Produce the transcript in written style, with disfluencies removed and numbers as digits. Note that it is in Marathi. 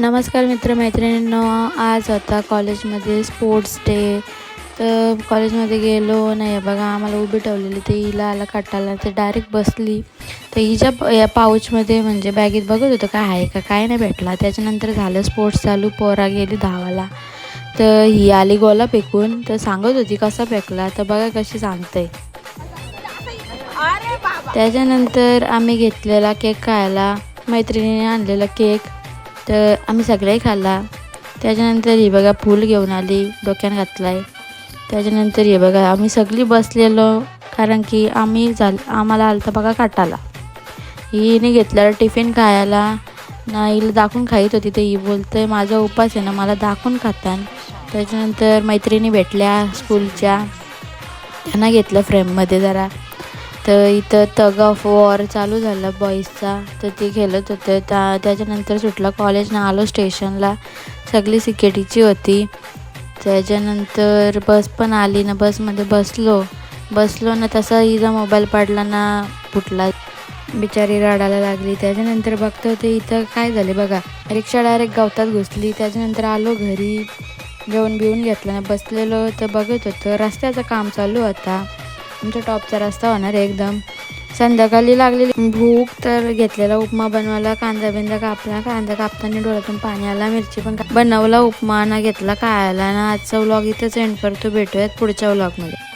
नमस्कार मित्रमैत्रिणींनो, आज होता कॉलेजमध्ये स्पोर्ट्स डे. तर कॉलेजमध्ये गेलो नाही बघा, आम्हाला उभी ठेवलेली. ते हिला आला काटाला, तर डायरेक्ट बसली. तर हिच्या या पाऊचमध्ये म्हणजे बॅगेत बघत होतं काय आहे का, काय नाही भेटला. त्याच्यानंतर झालं स्पोर्ट्स चालू, पोरा गेली धावाला. तर ही आली गोला फेकून, तर सांगत होती कसा फेकला, तर बघा कशी सांगते. त्याच्यानंतर आम्ही घेतलेला केक खायला, मैत्रिणीने आणलेला केक, तर आम्ही सगळाही खाल्ला. त्याच्यानंतर ही बघा फूल घेऊन आली, डोक्यात घातला आहे. त्याच्यानंतर हे बघा आम्ही सगळी बसलेलो, कारण की आम्हाला आलता बघा काटाला. हिने घेतलेला टिफिन खायला ना, हिला दाखवून खाईत होती. तर ही बोलते माझा उपास आहे ना, मला दाखवून खातान. त्याच्यानंतर मैत्रिणी भेटल्या स्कूलच्या, त्यांना घेतलं फ्रेममध्ये जरा. तर इथं टग ऑफ वॉर चालू झाला बॉईजचा, तर ते खेळत होते. त्याच्यानंतर सुटला कॉलेजनं, आलो स्टेशनला. सगळी सिक्युरिटीची होती. त्याच्यानंतर बस पण आली ना, बसमध्ये बसलो ना, तसा हिचा मोबाईल पडला ना, फुटला. बिचारी रडायला लागली. त्याच्यानंतर बघतो होते इथं काय झाले बघा, रिक्षा डायरेक्ट गवतात घुसली. त्याच्यानंतर आलो घरी, जेवण बिवून घेतलं ना, बसलेलो. तर बघत होतं रस्त्याचं काम चालू होता. आमच्या टॉपचा रस्ता होणार एकदम. संध्याकाळी लागलेली भूक, तर घेतलेला उपमा बनवायला. कांदा कापताना डोळ्यातून पाणी आला. मिरची पण बनवला, उपमा ना घेतला खायला ना. आजचा व्लॉग इथंच एंड करतो. भेटूयात पुढच्या व्लॉगमध्ये.